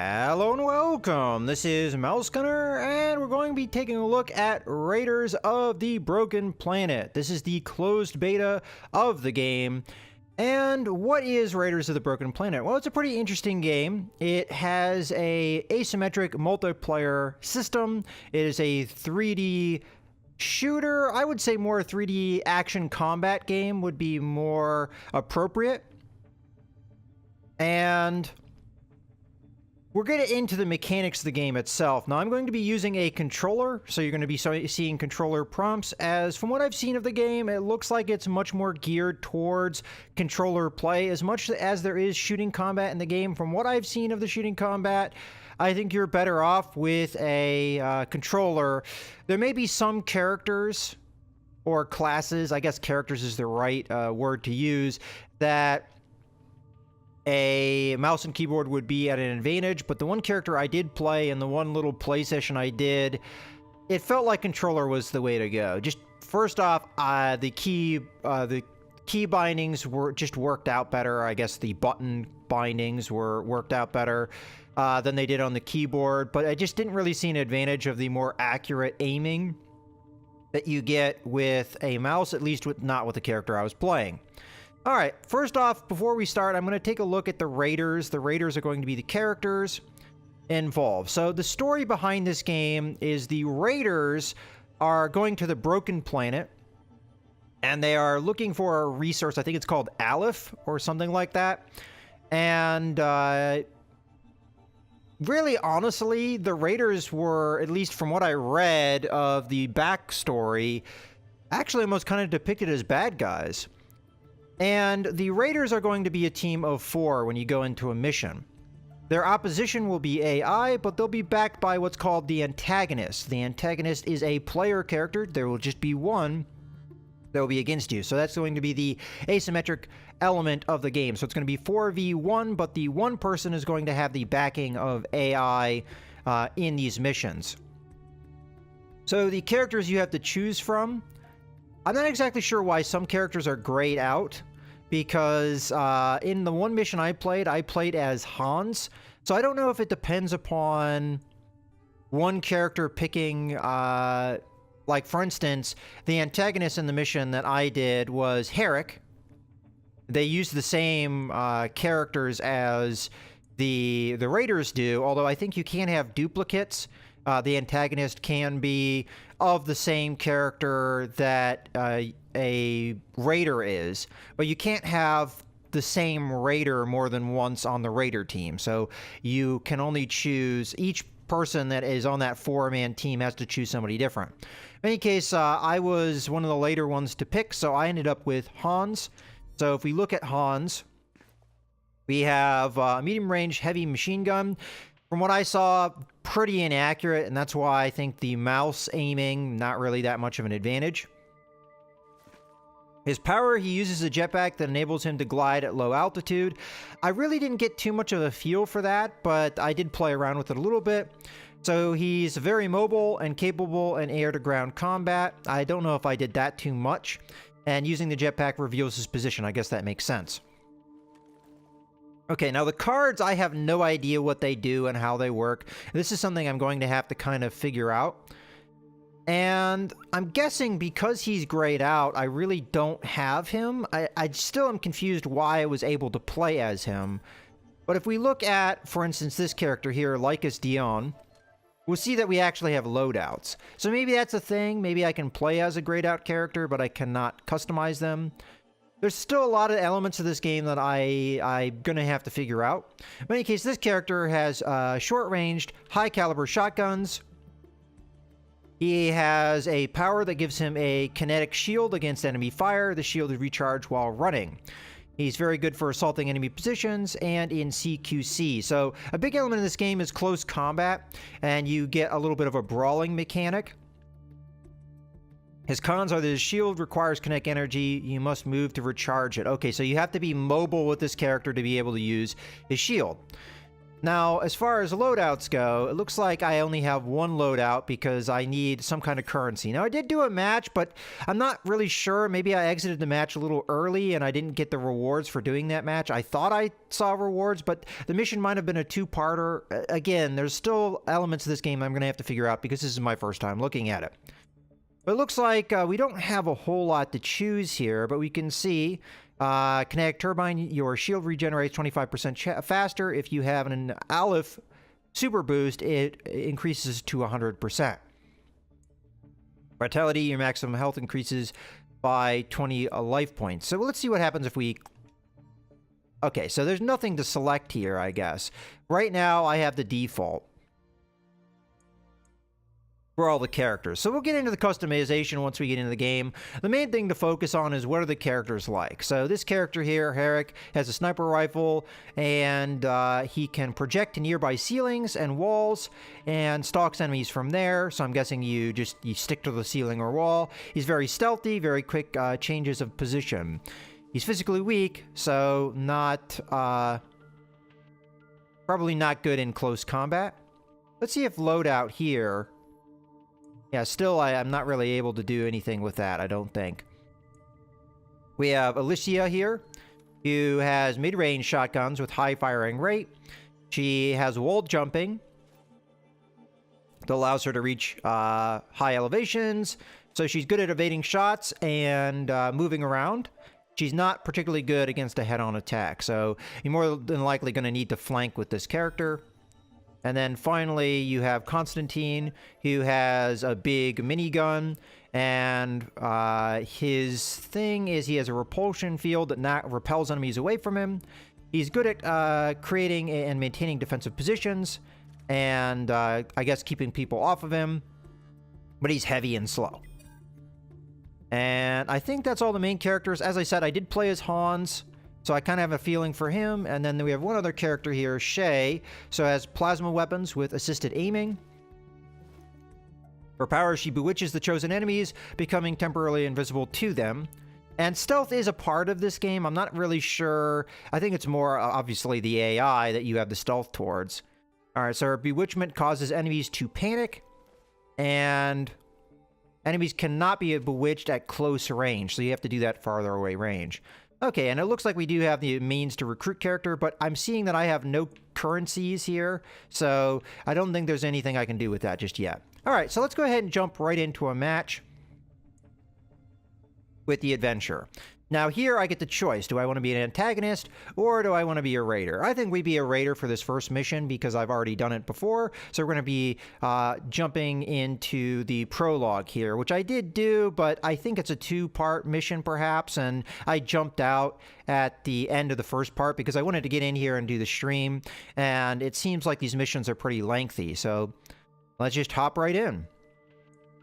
Hello and welcome. This is Mouse Gunner, and we're going to be taking a look at Raiders of the Broken Planet. This is the closed beta of the game. And what is Raiders of the Broken Planet? Well, it's a pretty interesting game. It has a asymmetric multiplayer system. It is a 3D shooter. I would say more 3D action combat game would be more appropriate. And we're going to get into the mechanics of the game itself. Now, I'm going to be using a controller, so you're going to be seeing controller prompts. As from what I've seen of the game, it looks like it's much more geared towards controller play. As much as there is shooting combat in the game, from what I've seen of the shooting combat, I think you're better off with a controller. There may be some characters or classes, I guess characters is the right word to use, that a mouse and keyboard would be at an advantage, but the one character I did play and the one little play session I did, it felt like controller was the way to go. Just first off, the key bindings were just worked out better. I guess the button bindings were worked out better than they did on the keyboard, but I just didn't really see an advantage of the more accurate aiming that you get with a mouse, at least not with the character I was playing. All right, first off, before we start, I'm going to take a look at the Raiders. The Raiders are going to be the characters involved. So the story behind this game is the Raiders are going to the Broken Planet, and they are looking for a resource. I think it's called Aleph or something like that. And really, honestly, the Raiders were, at least from what I read of the backstory, actually almost kind of depicted as bad guys. And the Raiders are going to be a team of 4 when you go into a mission. Their opposition will be AI, but they'll be backed by what's called the antagonist. The antagonist is a player character. There will just be one that will be against you. So that's going to be the asymmetric element of the game. So it's going to be 4v1, but the one person is going to have the backing of AI in these missions. So the characters you have to choose from, I'm not exactly sure why some characters are grayed out, because in the one mission I played as Hans. So I don't know if it depends upon one character picking, like for instance, the antagonist in the mission that I did was Herrick. They used the same characters as the Raiders do, although I think you can have duplicates. The antagonist can be of the same character that a Raider is, but you can't have the same Raider more than once on the Raider team. So you can only choose, each person that is on that 4-man team has to choose somebody different. In any case, I was one of the later ones to pick, so I ended up with Hans. So if we look at Hans, we have a medium-range heavy machine gun. From what I saw, pretty inaccurate, and that's why I think the mouse aiming, not really that much of an advantage. His power, he uses a jetpack that enables him to glide at low altitude. I really didn't get too much of a feel for that, but I did play around with it a little bit. So he's very mobile and capable in air-to-ground combat. I don't know if I did that too much. And using the jetpack reveals his position. I guess that makes sense. Okay, now the cards, I have no idea what they do and how they work. This is something I'm going to have to kind of figure out. And I'm guessing because he's grayed out, I really don't have him. I still am confused why I was able to play as him. But if we look at, for instance, this character here, Lycus Dion, we'll see that we actually have loadouts. So maybe that's a thing. Maybe I can play as a grayed out character, but I cannot customize them. There's still a lot of elements of this game that I'm going to have to figure out. In any case, this character has short-ranged, high-caliber shotguns. He has a power that gives him a kinetic shield against enemy fire. The shield is recharged while running. He's very good for assaulting enemy positions and in CQC. So a big element of this game is close combat, and you get a little bit of a brawling mechanic. His cons are that his shield requires kinetic energy. You must move to recharge it. Okay, so you have to be mobile with this character to be able to use his shield. Now, as far as loadouts go, it looks like I only have one loadout because I need some kind of currency. Now, I did do a match, but I'm not really sure. Maybe I exited the match a little early and I didn't get the rewards for doing that match. I thought I saw rewards, but the mission might have been a two-parter. Again, there's still elements of this game I'm going to have to figure out because this is my first time looking at it. But it looks like we don't have a whole lot to choose here, but we can see kinetic turbine, your shield regenerates 25% faster. If you have an Aleph super boost, it increases to 100%. Vitality, your maximum health increases by 20 life points. So let's see what happens if we... Okay, so there's nothing to select here, I guess. Right now, I have the default for all the characters. So we'll get into the customization once we get into the game. The main thing to focus on is what are the characters like. So this character here, Herrick, has a sniper rifle, and he can project to nearby ceilings and walls and stalks enemies from there. So I'm guessing you stick to the ceiling or wall. He's very stealthy, very quick changes of position. He's physically weak, so probably not good in close combat. Let's see if loadout here... Yeah, still, I'm not really able to do anything with that, I don't think. We have Alicia here, who has mid-range shotguns with high firing rate. She has wall jumping that allows her to reach high elevations. So she's good at evading shots and moving around. She's not particularly good against a head-on attack, so you're more than likely going to need to flank with this character. And then finally, you have Constantine, who has a big minigun, and his thing is he has a repulsion field that repels enemies away from him. He's good at creating and maintaining defensive positions, and I guess keeping people off of him, but he's heavy and slow. And I think that's all the main characters. As I said, I did play as Hans, so I kind of have a feeling for him. And then we have one other character here, Shay. So has plasma weapons with assisted aiming. For power, she bewitches the chosen enemies, becoming temporarily invisible to them. And stealth is a part of this game. I'm not really sure. I think it's more, obviously, the AI that you have the stealth towards. All right, so her bewitchment causes enemies to panic. And enemies cannot be bewitched at close range. So you have to do that farther away range. Okay, and it looks like we do have the means to recruit character, but I'm seeing that I have no currencies here, so I don't think there's anything I can do with that just yet. All right, so let's go ahead and jump right into a match with the adventure. Now here I get the choice. Do I want to be an antagonist or do I want to be a raider? I think we'd be a raider for this first mission because I've already done it before. So we're going to be jumping into the prologue here, which I did do, but I think it's a two-part mission perhaps, and I jumped out at the end of the first part because I wanted to get in here and do the stream, and it seems like these missions are pretty lengthy. So let's just hop right in.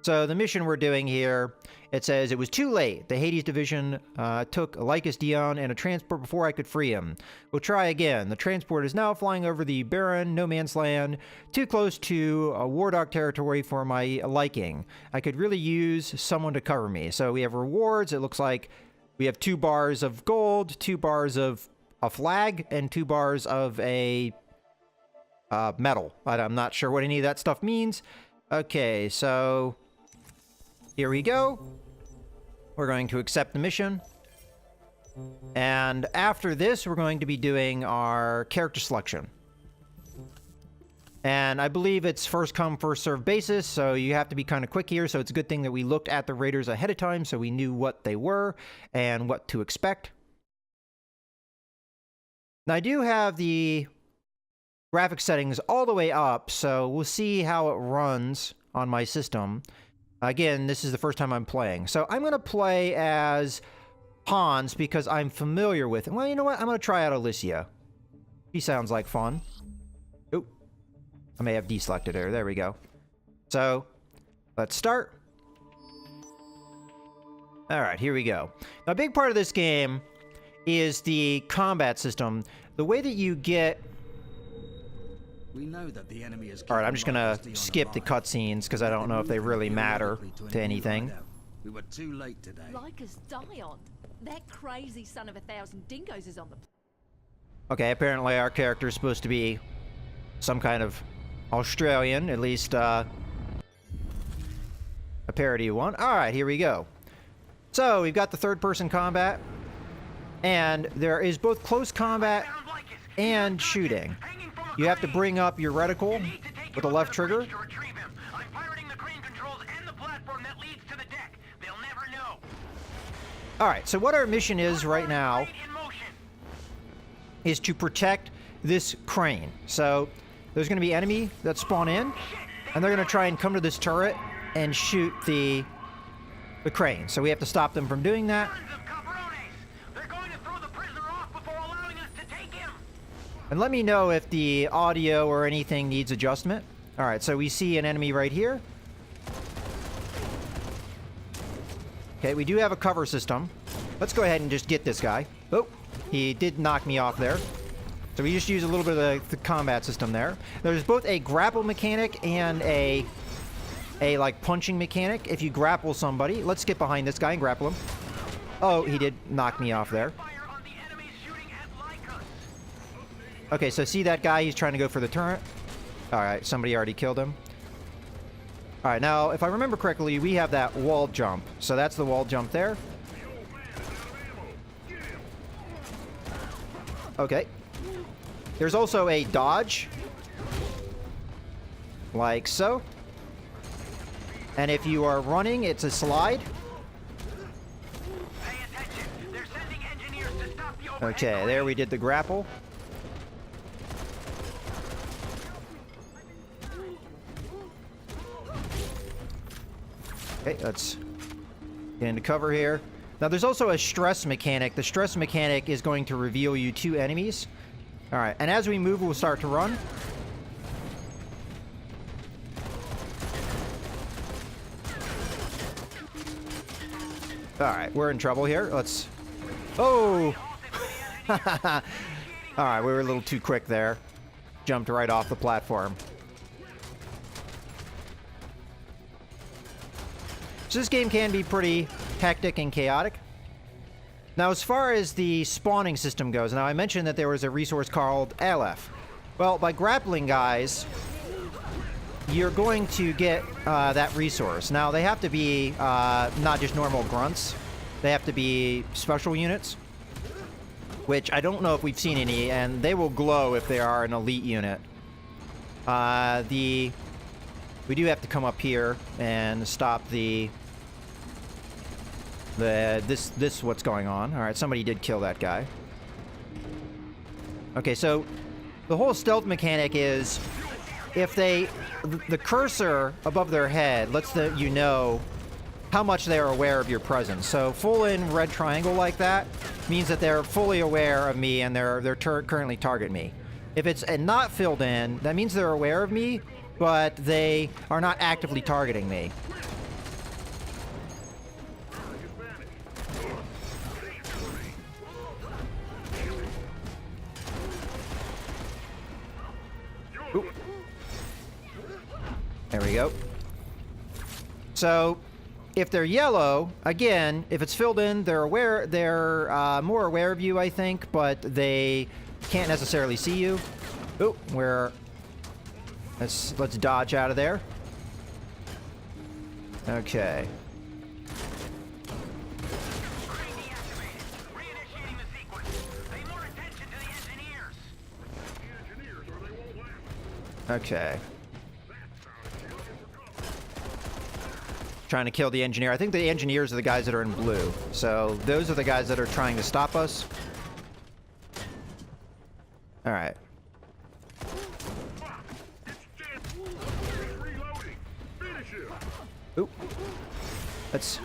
So the mission we're doing here, it says, it was too late. The Hades division took Lycus Dion and a transport before I could free him. We'll try again. The transport is now flying over the barren no man's land, too close to War Dog territory for my liking. I could really use someone to cover me. So we have rewards. It looks like we have 2 bars of gold, 2 bars of a flag, and 2 bars of a medal. I'm not sure what any of that stuff means. Okay, so... here we go. We're going to accept the mission. And after this, we're going to be doing our character selection. And I believe it's first come, first served basis, so you have to be kind of quick here. So it's a good thing that we looked at the raiders ahead of time so we knew what they were and what to expect. Now I do have the graphic settings all the way up, so we'll see how it runs on my system. Again, this is the first time I'm playing. So I'm going to play as Hans because I'm familiar with him. Well, you know what? I'm going to try out Alicia. She sounds like fun. Oh, I may have deselected her. There we go. So, let's start. All right, here we go. Now, a big part of this game is the combat system. The way that you get... We know that the enemy is... All right, I'm just gonna skip the cutscenes because I don't know if they really matter to anything. We were too late today. Lycus Dion, that crazy son of 1,000 dingoes is on the... Okay, apparently our character is supposed to be some kind of Australian, at least a parody one. All right, here we go. So we've got the third-person combat, and there is both close combat and shooting. You have to bring up your reticle with the left trigger. All right, so what our mission is right now is to protect this crane. So there's going to be enemy that spawn in, and they're going to try and come to this turret and shoot the crane. So we have to stop them from doing that. And let me know if the audio or anything needs adjustment. All right, so we see an enemy right here. Okay, we do have a cover system. Let's go ahead and just get this guy. Oh, he did knock me off there. So we just use a little bit of the combat system there. There's both a grapple mechanic and a like punching mechanic. If you grapple somebody, let's get behind this guy and grapple him. Oh, he did knock me off there. Okay, so see that guy? He's trying to go for the turret. All right, somebody already killed him. All right, now, if I remember correctly, we have that wall jump. So that's the wall jump there. Okay. There's also a dodge. Like so. And if you are running, it's a slide. Okay, there we did the grapple. Okay, let's get into cover here. Now, there's also a stress mechanic. The stress mechanic is going to reveal you 2 enemies. All right, and as we move, we'll start to run. All right, we're in trouble here. Let's... Oh! All right, we were a little too quick there. Jumped right off the platform. So this game can be pretty hectic and chaotic. Now, as far as the spawning system goes, now I mentioned that there was a resource called Aleph. Well, by grappling guys, you're going to get that resource. Now, they have to be not just normal grunts. They have to be special units, which I don't know if we've seen any, and they will glow if they are an elite unit. We do have to come up here and stop this what's going on. All right, somebody did kill that guy. Okay, so the whole stealth mechanic is if the cursor above their head lets you know how much they are aware of your presence. So full in red triangle like that means that they're fully aware of me and they're currently target me. If it's not filled in, that means they're aware of me, but they are not actively targeting me. Ooh. There we go. So, if they're yellow, again, if it's filled in, they're aware. They're more aware of you, I think, but they can't necessarily see you. Oh, let's dodge out of there. Okay. Okay. Trying to kill the engineer. I think the engineers are the guys that are in blue. So those are the guys that are trying to stop us. All right. Oop. Let's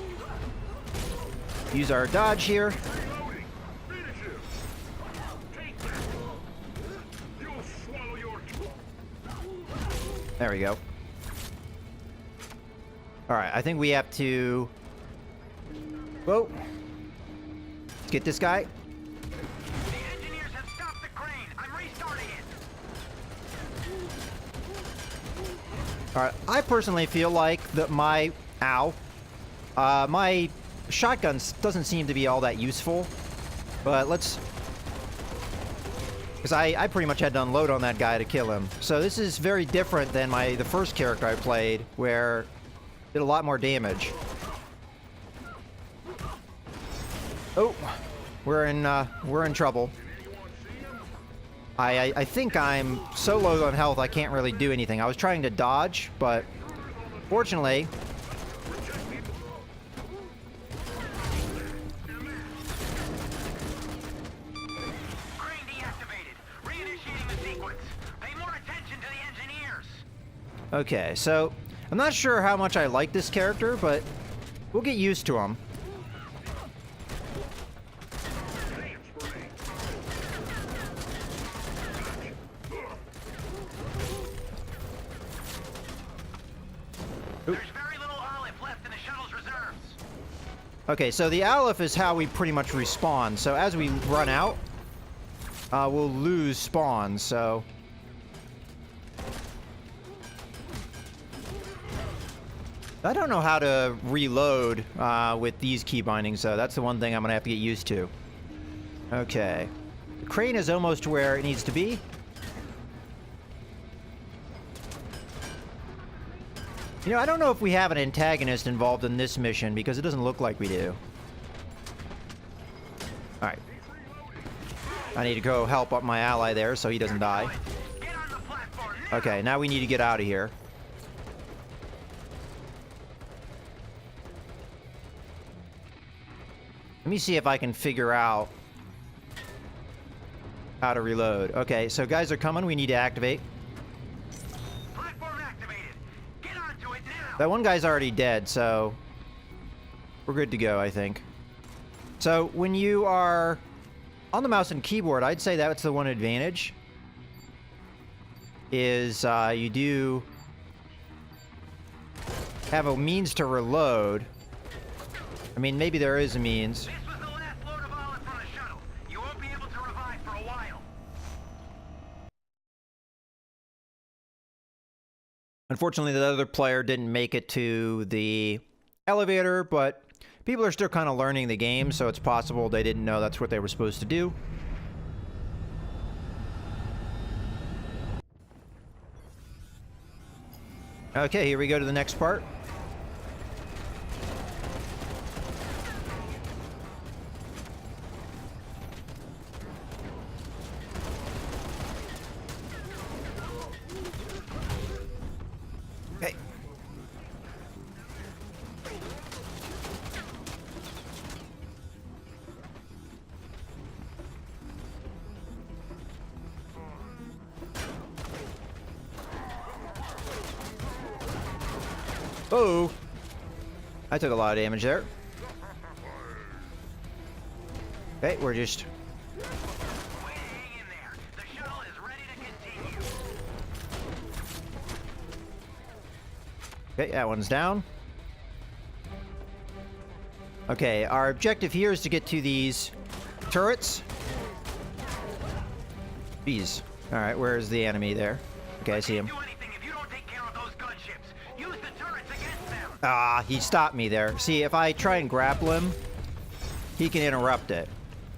use our dodge here. There we go. All right, I think we have to... Whoa. Let's get this guy. The engineers have stopped the crane. I'm restarting it. All right, I personally feel like that my shotgun doesn't seem to be all that useful, but let's Because I pretty much had to unload on that guy to kill him. So this is very different than the first character I played, where it did a lot more damage. Oh, we're in trouble. I think I'm so low on health I can't really do anything. I was trying to dodge, but fortunately... Crane deactivated. Reinitiating the sequence. Pay more attention to the engineers. Okay, so I'm not sure how much I like this character, but we'll get used to him. There's very little olive left in the shuttle's reserves. Okay, so the Aleph is how we pretty much respawn. So as we run out, we'll lose spawns, so... I don't know how to reload with these key bindings, though. That's the one thing I'm going to have to get used to. Okay. The crane is almost where it needs to be. You know, I don't know if we have an antagonist involved in this mission, because it doesn't look like we do. Alright. I need to go help up my ally there so he doesn't die. Get on the platform now. Okay, now we need to get out of here. Let me see if I can figure out how to reload. Okay, so guys are coming. We need to activate. Platform activated. Get onto it now. That one guy's already dead, so we're good to go, I think. So when you are on the mouse and keyboard, I'd say that's the one advantage. Is you do have a means to reload. I mean, maybe there is a means. This was the last load of olive from the shuttle. You won't be able to revive for a while. Unfortunately, the other player didn't make it to the elevator, but people are still kind of learning the game, so it's possible they didn't know that's what they were supposed to do. Okay, here we go to the next part. Okay. Oh! I took a lot of damage there. Okay, we're just... Hang in there. The shuttle is ready to continue. Okay, that one's down. Okay, our objective here is to get to these turrets. Jeez. Alright, where's the enemy there? Okay, I see him. Do anything if you don't take care of those gunships. Use the turrets against them. Ah, he stopped me there. See, if I try and grapple him, he can interrupt it.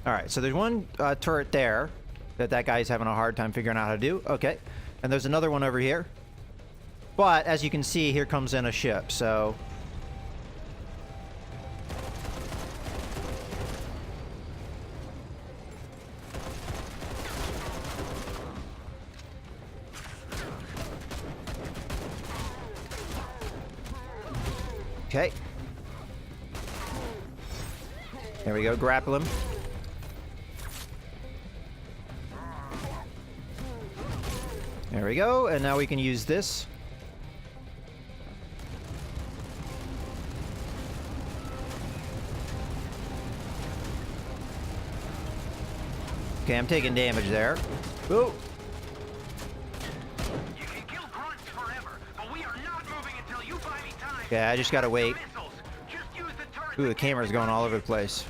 Alright, so there's one turret there that guy's having a hard time figuring out how to do. Okay, and there's another one over here. But, as you can see, here comes in a ship, so... Okay. There we go, grapple him. There we go, and now we can use this. Okay, I'm taking damage there. Ooh. You can kill grunts forever, but we are not moving until you buy me time. Okay, I just gotta wait. Missiles. Just use the turrets Ooh, the against camera's them. going all over the place.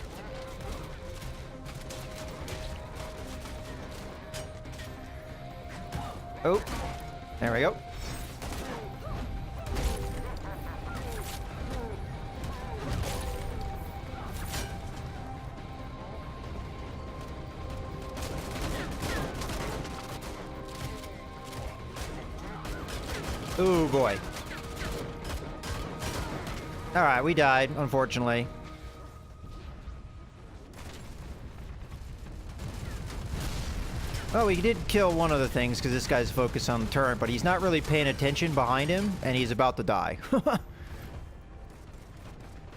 Oh, there we go. Ooh, boy. Alright, we died, unfortunately. Well, we did kill one of the things because this guy's focused on the turret, but he's not really paying attention behind him, and he's about to die.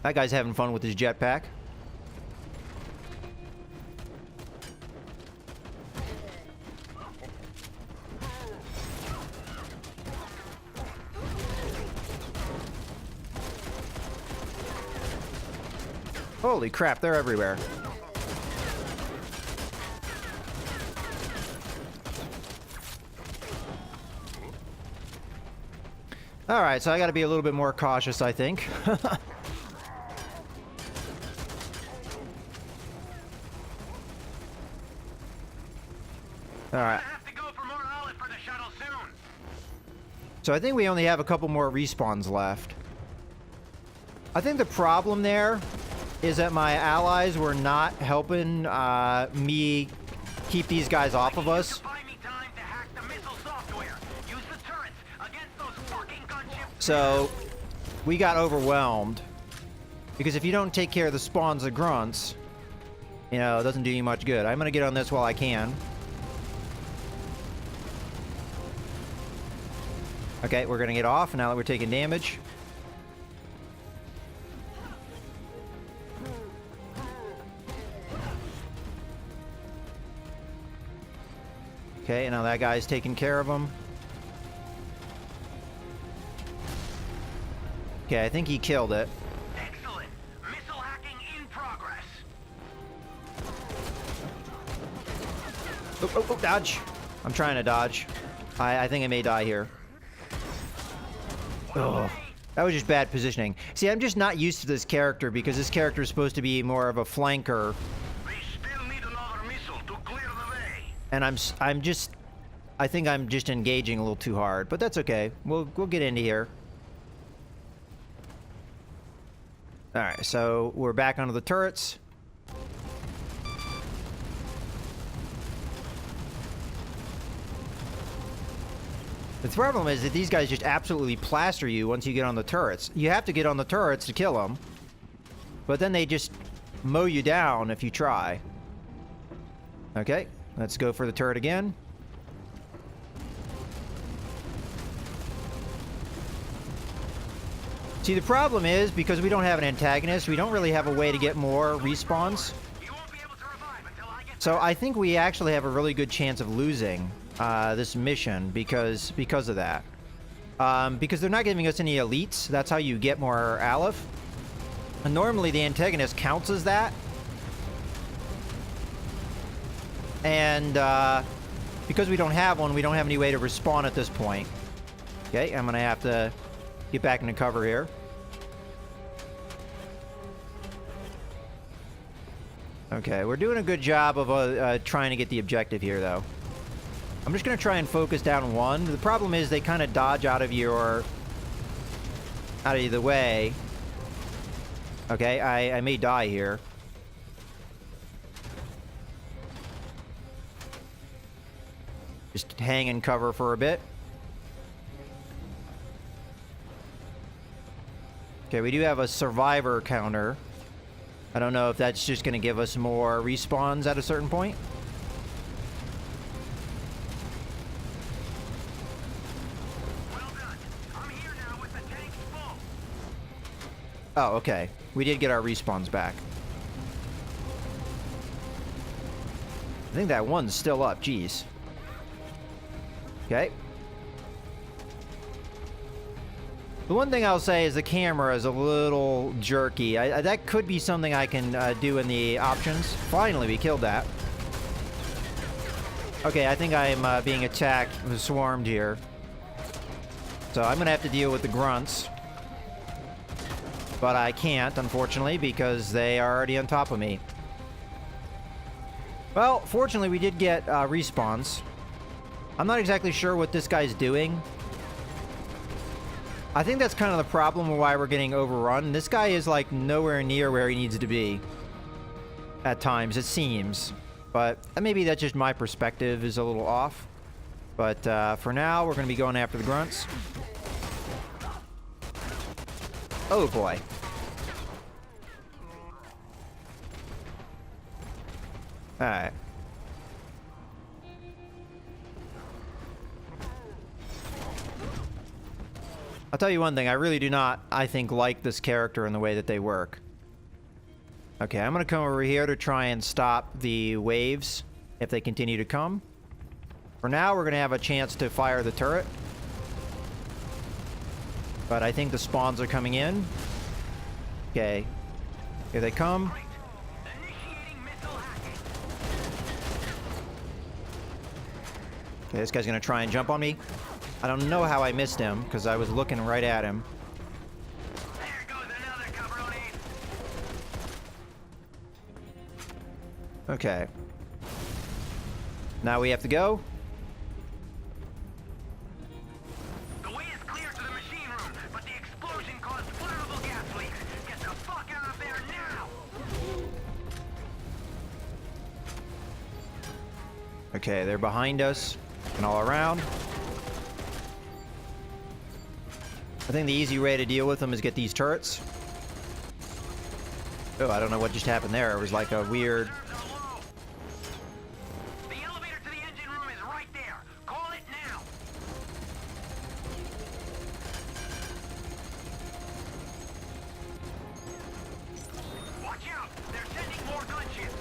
That guy's having fun with his jetpack. Holy crap, they're everywhere. Alright, so I gotta be a little bit more cautious, I think. Alright. Have to go for more olive for the shuttle soon. So I think we only have a couple more respawns left. I think the problem there is that my allies were not helping me keep these guys off of us. Buy me time to hack the missile software. Use the turrets against those fucking gunships. So we got overwhelmed. Because if you don't take care of the spawns of grunts, you know, it doesn't do you much good. I'm gonna get on this while I can. Okay, we're gonna get off now that we're taking damage. Okay, now that guy's taking care of him. Okay, I think he killed it. Excellent. Missile hacking in progress. Oh, dodge. I'm trying to dodge. I think I may die here. Oh, that was just bad positioning. See, I'm just not used to this character because this character is supposed to be more of a flanker. We still need another missile to clear the way. And I think I'm just engaging a little too hard, but that's okay. We'll get into here. All right, so we're back onto the turrets. The problem is that these guys just absolutely plaster you once you get on the turrets. You have to get on the turrets to kill them, but then they just mow you down if you try. Okay, let's go for the turret again. See, the problem is, because we don't have an antagonist, we don't really have a way to get more respawns. You won't be able to revive until I get So I think we actually have a really good chance of losing this mission because of that. Because they're not giving us any elites. That's how you get more Aleph. And normally the antagonist counts as that. And because we don't have one, we don't have any way to respawn at this point. Okay, I'm gonna have to get back into cover here. Okay, we're doing a good job of trying to get the objective here, though. I'm just going to try and focus down one. The problem is they kind of dodge out of the way. Okay, I may die here. Just hang in cover for a bit. Okay, we do have a survivor counter. I don't know if that's just going to give us more respawns at a certain point. well done. I'm here now with the tank full. Oh, okay. We did get our respawns back. I think that one's still up. Jeez. Okay. The one thing I'll say is the camera is a little jerky. That could be something I can do in the options. Finally, we killed that. Okay, I think I'm being attacked, swarmed here. So I'm going to have to deal with the grunts. But I can't, unfortunately, because they are already on top of me. Well, fortunately, we did get respawns. I'm not exactly sure what this guy's doing. I think that's kind of the problem of why we're getting overrun. This guy is like nowhere near where he needs to be. At times, it seems. But maybe that's just my perspective is a little off. But for now, we're going to be going after the grunts. Oh boy. Alright. I'll tell you one thing, I really do not, I think, like this character and the way that they work. Okay, I'm gonna come over here to try and stop the waves if they continue to come. For now, we're gonna have a chance to fire the turret. But I think the spawns are coming in. Okay. Here they come. Okay, this guy's gonna try and jump on me. I don't know how I missed him, because I was looking right at him. There goes another cabroni. Okay. Now we have to go. The way is clear to the machine room, but the explosion caused flammable gas leaks. Get the fuck out of there now! Okay, they're behind us and all around. I think the easy way to deal with them is get these turrets. Oh, I don't know what just happened there. It was like a weird... The elevator to the engine room is right there. Call it now. Watch out! They're sending more gunships.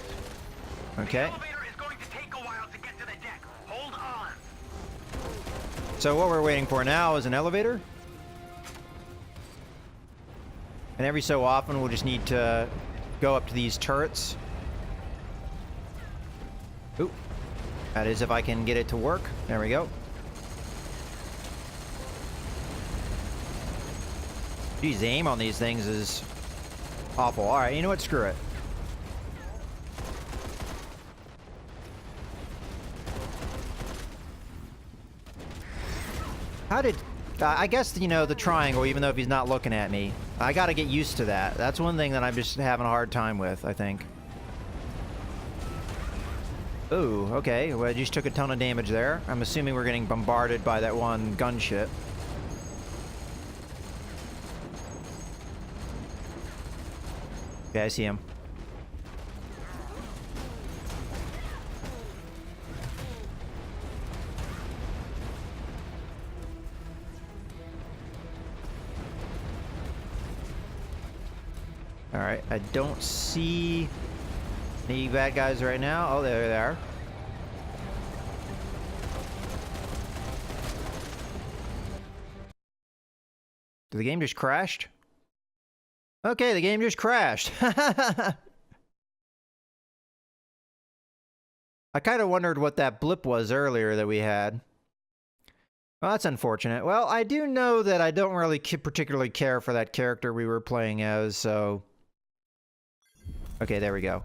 Okay. The elevator is going to take a while to get to the deck. Hold on. So what we're waiting for now is an elevator. And every so often we'll just need to go up to these turrets. Oop. That is if I can get it to work. There we go. Geez, the aim on these things is awful. Alright, you know what? Screw it. How did... I guess, you know, the triangle, even though if he's not looking at me, I gotta get used to that. That's one thing that I'm just having a hard time with, I think. Ooh, okay. Well, I just took a ton of damage there. I'm assuming we're getting bombarded by that one gunship. Okay, I see him. Alright, I don't see any bad guys right now. Oh, there they are. Did the game just crashed? Okay, the game just crashed. I kind of wondered what that blip was earlier that we had. Well, that's unfortunate. Well, I do know that I don't really particularly care for that character we were playing as, so... Okay, there we go.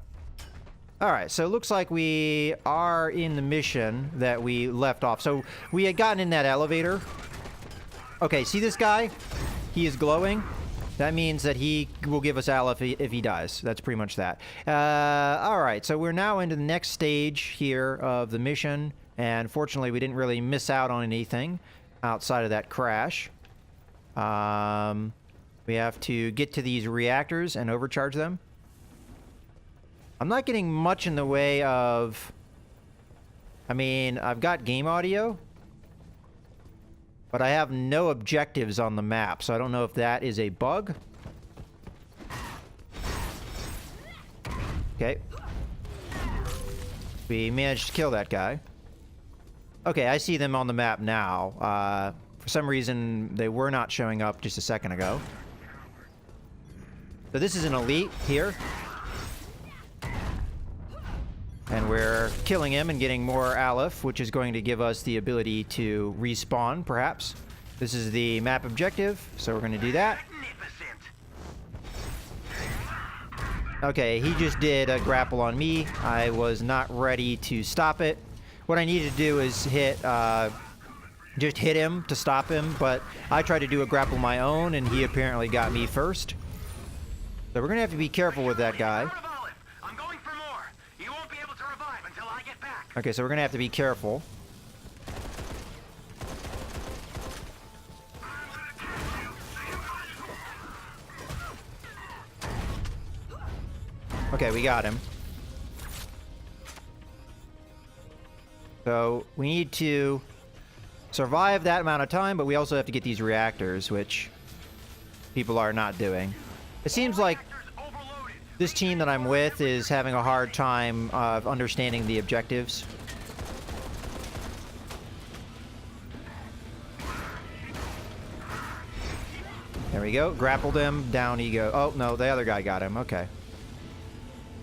Alright, so it looks like we are in the mission that we left off. So, we had gotten in that elevator. Okay, see this guy? He is glowing. That means that he will give us Al if he dies. That's pretty much that. Alright, so we're now into the next stage here of the mission. And fortunately, we didn't really miss out on anything outside of that crash. We have to get to these reactors and overcharge them. I'm not getting much in the way of... I mean, I've got game audio. But I have no objectives on the map, so I don't know if that is a bug. Okay. We managed to kill that guy. Okay, I see them on the map now. For some reason, they were not showing up just a second ago. So this is an elite here. And we're killing him and getting more Aleph, which is going to give us the ability to respawn, perhaps. This is the map objective, so we're going to do that. Okay, he just did a grapple on me. I was not ready to stop it. What I need to do is just hit him to stop him, but I tried to do a grapple of my own, and he apparently got me first. So we're going to have to be careful with that guy. Okay, so we're gonna have to be careful. Okay, we got him. So we need to survive that amount of time, but we also have to get these reactors, which people are not doing. It seems like this team that I'm with is having a hard time of understanding the objectives. There we go. Grappled him. Down he go. Oh, no, the other guy got him. Okay.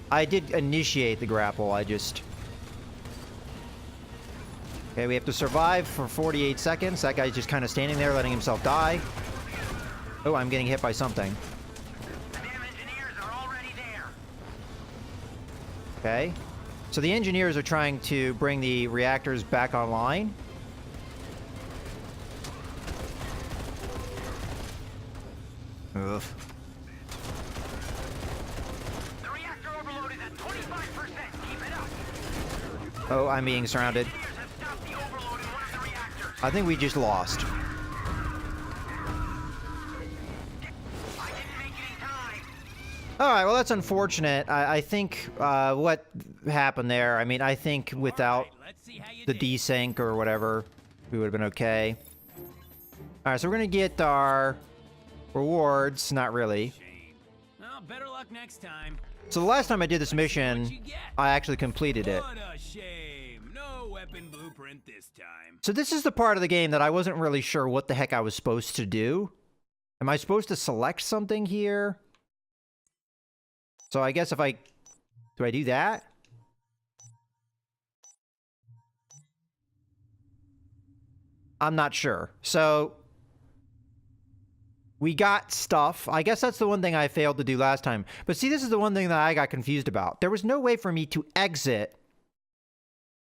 I did initiate the grapple. I just... Okay, we have to survive for 48 seconds. That guy's just kind of standing there, letting himself die. Oh, I'm getting hit by something. The damn engineers are already there. Okay. So the engineers are trying to bring the reactors back online. Ugh. The reactor overload is at 25%. Keep it up. Oh, I'm being surrounded. Engineers have stopped the overload in one of the reactors. I think we just lost. I didn't make any time. Alright, well that's unfortunate. I think what happened there, I mean, I think without the desync or whatever, we would have been okay. Alright, so we're gonna get our rewards. Not really. Well, better luck next time. So the last time I did this mission, I actually completed it. What a shame. No weapon blueprint this time. So this is the part of the game that I wasn't really sure what the heck I was supposed to do. Am I supposed to select something here? So I guess if I... Do I do that? I'm not sure. So... We got stuff. I guess that's the one thing I failed to do last time. But see, this is the one thing that I got confused about. There was no way for me to exit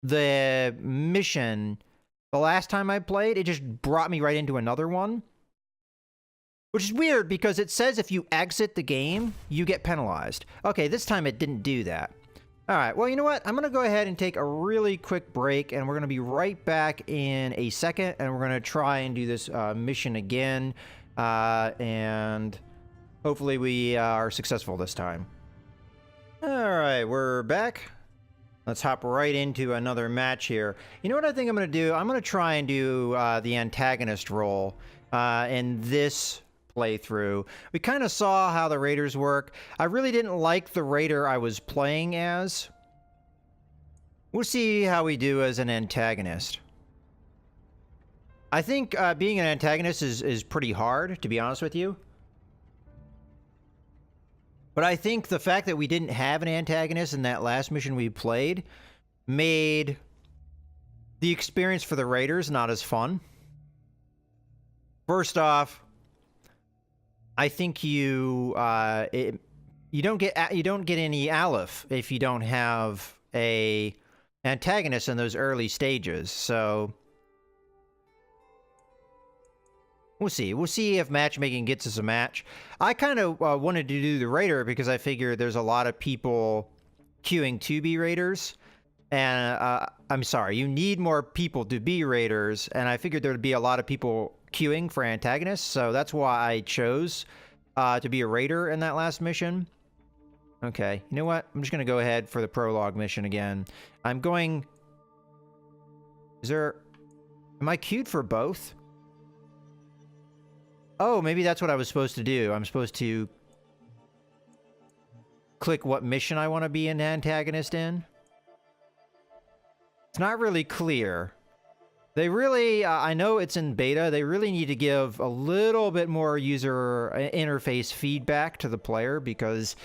the mission the last time I played. It just brought me right into another one. Which is weird because it says if you exit the game, you get penalized. Okay, this time it didn't do that. Alright, well, you know what? I'm going to go ahead and take a really quick break, and we're going to be right back in a second, and we're going to try and do this mission again. And hopefully we are successful this time. Alright, we're back. Let's hop right into another match here. You know what I think I'm going to do? I'm going to try and do the antagonist role in this playthrough. We kind of saw how the raiders work. I really didn't like the raider I was playing as. We'll see how we do as an antagonist. I think being an antagonist is pretty hard, to be honest with you. But I think the fact that we didn't have an antagonist in that last mission we played made the experience for the raiders not as fun. First off, I think you don't get any Aleph if you don't have a antagonist in those early stages. So we'll see. We'll see if matchmaking gets us a match. I kind of wanted to do the raider because I figured there's a lot of people queuing to be raiders. And I'm sorry, you need more people to be raiders. And I figured there would be a lot of people queuing for antagonists. So that's why I chose to be a raider in that last mission. Okay, you know what? I'm just going to go ahead for the prologue mission again. I'm going... Am I queued for both? Oh, maybe that's what I was supposed to do. I'm supposed to click what mission I want to be an antagonist in. It's not really clear. They really, I know it's in beta, they really need to give a little bit more user interface feedback to the player because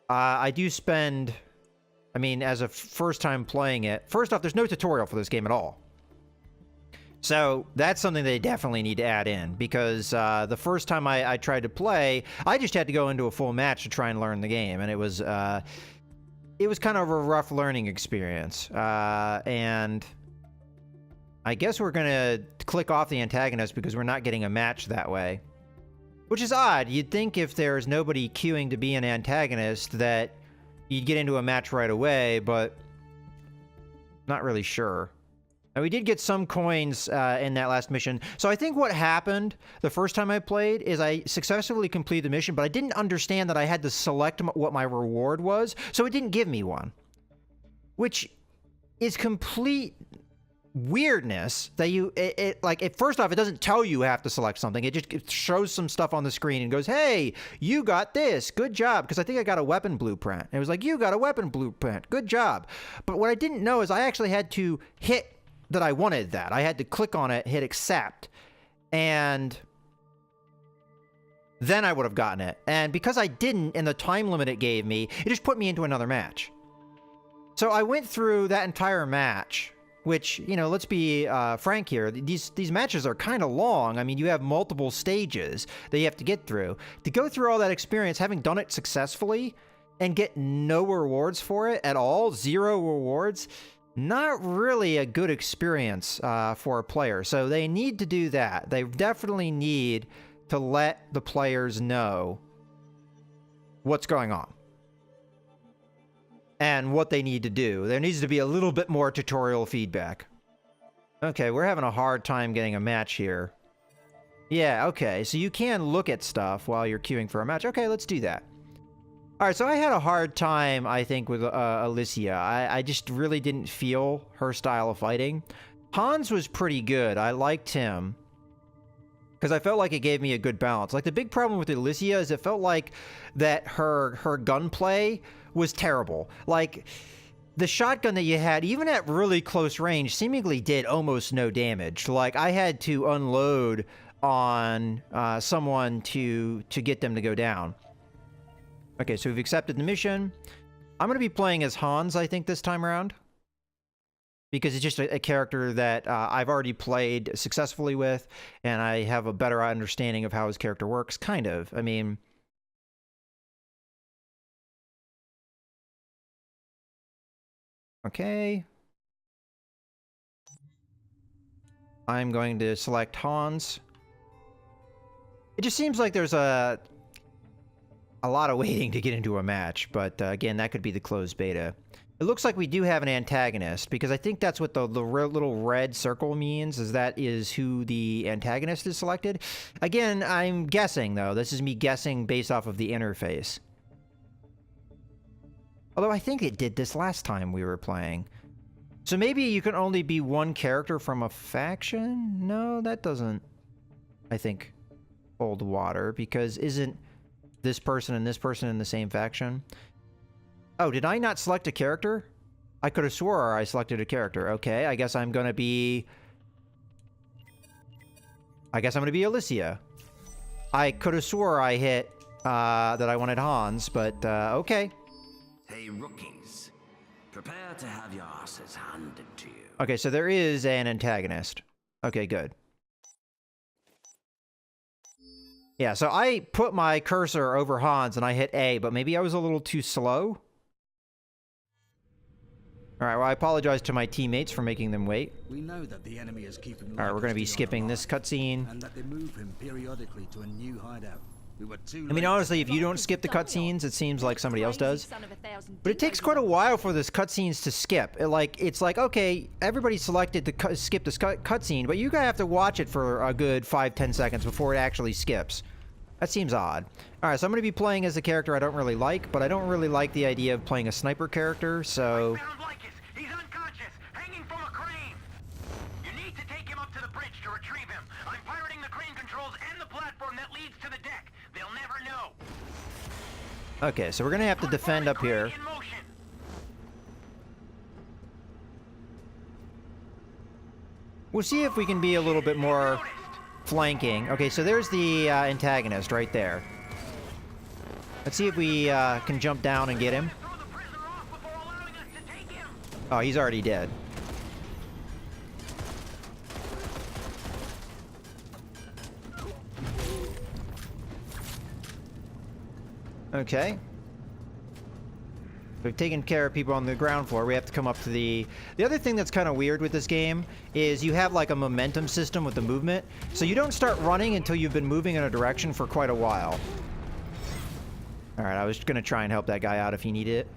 I do spend, I mean, as a first time playing it, first off, there's no tutorial for this game at all. So that's something they definitely need to add in because the first time I tried to play, I just had to go into a full match to try and learn the game, and it was kind of a rough learning experience. And I guess we're gonna click off the antagonist because we're not getting a match that way. Which is odd. You'd think if there's nobody queuing to be an antagonist that you'd get into a match right away, but not really sure. And we did get some coins in that last mission. So I think what happened the first time I played is I successfully completed the mission, but I didn't understand that I had to select what my reward was, so it didn't give me one. Which is complete weirdness that first off, it doesn't tell you have to select something. It shows some stuff on the screen and goes, hey, you got this. Good job. Because I think I got a weapon blueprint. And it was like, you got a weapon blueprint. Good job. But what I didn't know is I actually had to hit that I wanted that. I had to click on it, hit accept, and then I would have gotten it. And because I didn't, in the time limit it gave me, it just put me into another match. So I went through that entire match, which, you know, let's be frank here. These matches are kind of long. I mean, you have multiple stages that you have to get through. To go through all that experience, having done it successfully, and get no rewards for it at all, 0 rewards, not really a good experience for a player. So they need to do that. They definitely need to let the players know what's going on and what they need to do. There needs to be a little bit more tutorial feedback. Okay, we're having a hard time getting a match here. Yeah, okay, so you can look at stuff while you're queuing for a match. Okay, let's do that. All right, so I had a hard time, I think, with Alicia. I just really didn't feel her style of fighting. Hans was pretty good. I liked him because I felt like it gave me a good balance. Like, the big problem with Alicia is it felt like that her gunplay was terrible. Like, the shotgun that you had, even at really close range, seemingly did almost no damage. Like, I had to unload on someone to get them to go down. Okay, so we've accepted the mission. I'm going to be playing as Hans, I think, this time around. Because it's just a character that I've already played successfully with, and I have a better understanding of how his character works, kind of. I mean... Okay. I'm going to select Hans. It just seems like there's a lot of waiting to get into a match, but again, that could be the closed beta. It looks like we do have an antagonist, because I think that's what the little red circle means, is that is who the antagonist is selected. Again, I'm guessing, though. This is me guessing based off of the interface. Although I think it did this last time we were playing. So maybe you can only be one character from a faction? No, that doesn't, I think, hold water, because isn't this person and this person in the same faction? Oh, did I not select a character? I could have swore I selected a character. Okay, I guess I'm gonna be... Alicia. I could have swore I hit that I wanted Hans, but okay. Hey, rookies. Prepare to have your asses handed to you. Okay, so there is an antagonist. Okay, good. Yeah, so I put my cursor over Hans and I hit A, but maybe I was a little too slow? Alright, well, I apologize to my teammates for making them wait. We know that the enemy is keeping... Alright, we're going to be skipping this cutscene. And that they move him periodically to a new hideout. We were too I mean, late. honestly, if you don't skip the cutscenes, it seems like somebody else does. But it takes quite a while for this cutscenes to skip. It's like, okay, everybody selected to skip this cutscene, but you gotta have to watch it for a good 5-10 seconds before it actually skips. That seems odd. Alright, so I'm gonna be playing as a character I don't really like, but I don't really like the idea of playing a sniper character, so... He's unconscious, hanging from a crane. You need to take him up to the bridge to retrieve him. I'm pirating the crane controls and the platform that leads to the deck. They'll never know. Okay, so we're gonna have to defend up here. We'll see if we can be a little bit more flanking. Okay, so there's the antagonist right there. Let's see if we can jump down and get him. Oh, he's already dead. Okay. We've taken care of people on the ground floor. We have to come up to the... The other thing that's kind of weird with this game is you have like a momentum system with the movement. So you don't start running until you've been moving in a direction for quite a while. Alright, I was going to try and help that guy out if he needed it.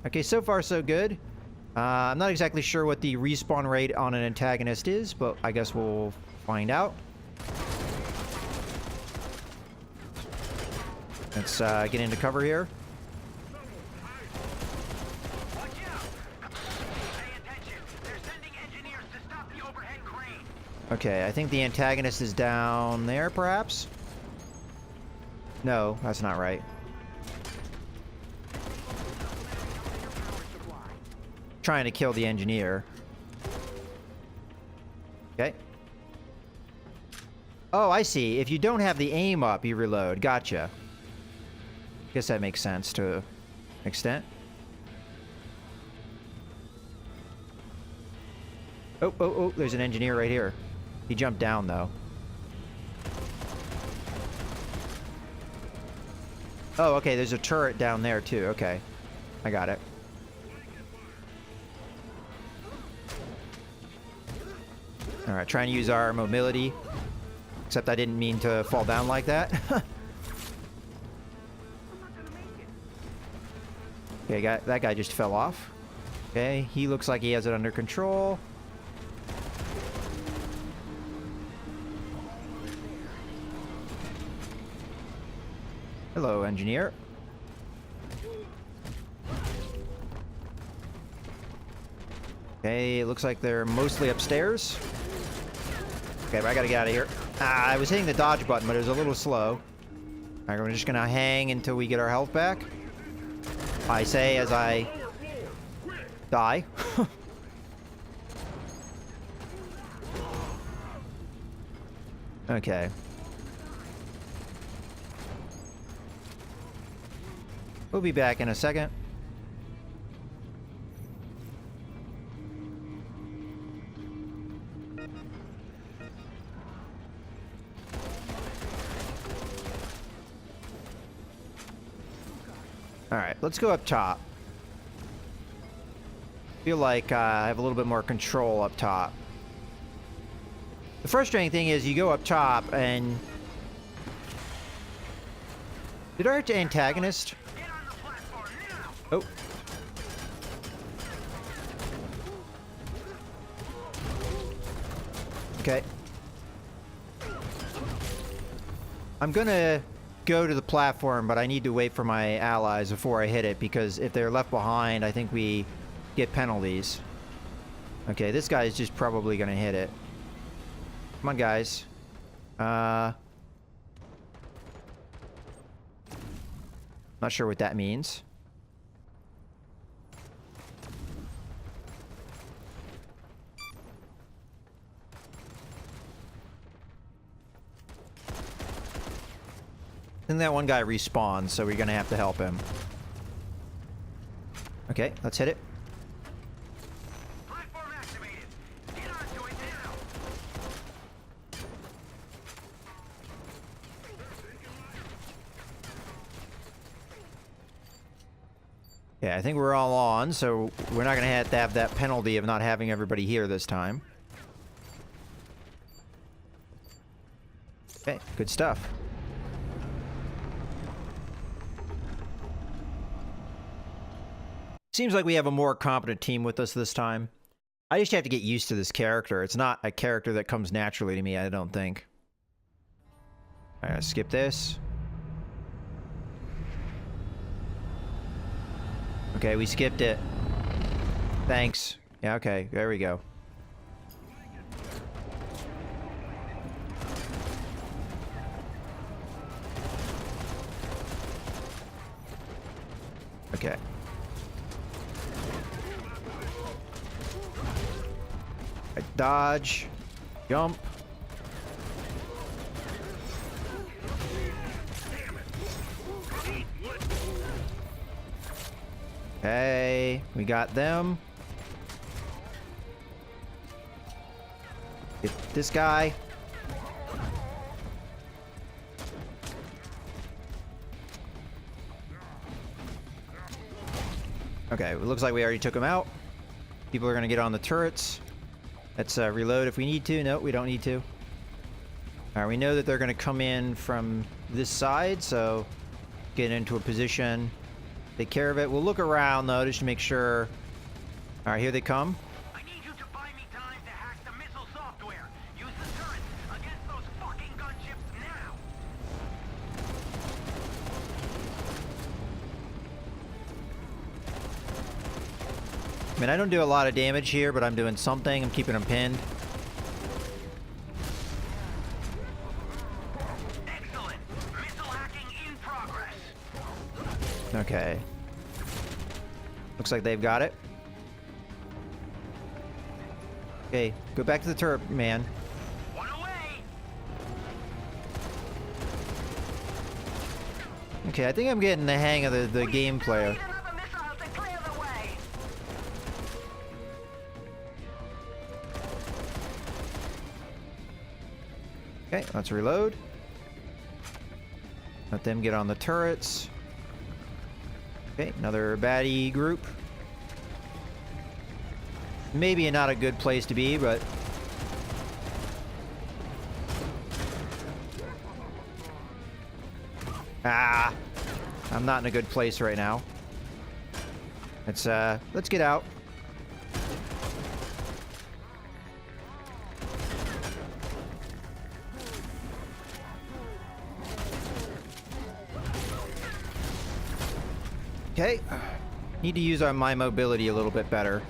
Okay, so far so good. I'm not exactly sure what the respawn rate on an antagonist is, but I guess we'll find out. Let's get into cover here. Watch out! Pay attention. They're sending engineers to stop the overhead crane. Okay, I think the antagonist is down there, perhaps? No, that's not right. Trying to kill the engineer. Okay. Oh, I see. If you don't have the aim up, you reload. Gotcha. Guess that makes sense to an extent. Oh, oh, oh, there's an engineer right here. He jumped down, though. Oh, okay, there's a turret down there, too. Okay. I got it. Alright, trying to use our mobility. Except I didn't mean to fall down like that. Okay, that guy just fell off. Okay, he looks like he has it under control. Hello, engineer. Okay, it looks like they're mostly upstairs. Okay, but I gotta get out of here. Ah, I was hitting the dodge button, but it was a little slow. Alright, we're just gonna hang until we get our health back. I say as I die. Okay. We'll be back in a second. Alright, let's go up top. Feel like I have a little bit more control up top. The frustrating thing is you go up top and... Did our antagonist... Get on the platform now! Oh. Okay. I'm gonna go to the platform, but I need to wait for my allies before I hit it, because if they're left behind, I think we get penalties. Okay, this guy is just probably gonna hit it. Come on, guys. Not sure what that means. I think that one guy respawns, so we're gonna have to help him. Okay, let's hit it. Platform activated. Get onto it now! Yeah, I think we're all on, so we're not gonna have to have that penalty of not having everybody here this time. Okay, good stuff. Seems like we have a more competent team with us this time. I just have to get used to this character. It's not a character that comes naturally to me, I don't think. Alright, let's skip this. Okay, we skipped it. Thanks. Yeah, okay, there we go. Okay. Dodge. Jump. Okay, we got them. Get this guy. Okay, it looks like we already took him out. People are gonna get on the turrets. Let's reload if we need to. No, we don't need to. Alright, we know that they're gonna come in from this side, so get into a position, take care of it. We'll look around though, just to make sure All right, here they come. I need you to buy me time to hack the missile software. Use the turrets against those fucking gunships now. I mean, I don't do a lot of damage here, but I'm doing something. I'm keeping them pinned. Excellent. Missile hacking in progress. Okay. Looks like they've got it. Okay, go back to the turret, man. One away. Okay, I think I'm getting the hang of the gameplay. Need another missile to clear the way. Okay, let's reload. Let them get on the turrets. Okay, another baddie group. Maybe not a good place to be, but... Ah! I'm not in a good place right now. Let's get out. Okay. Need to use my mobility a little bit better.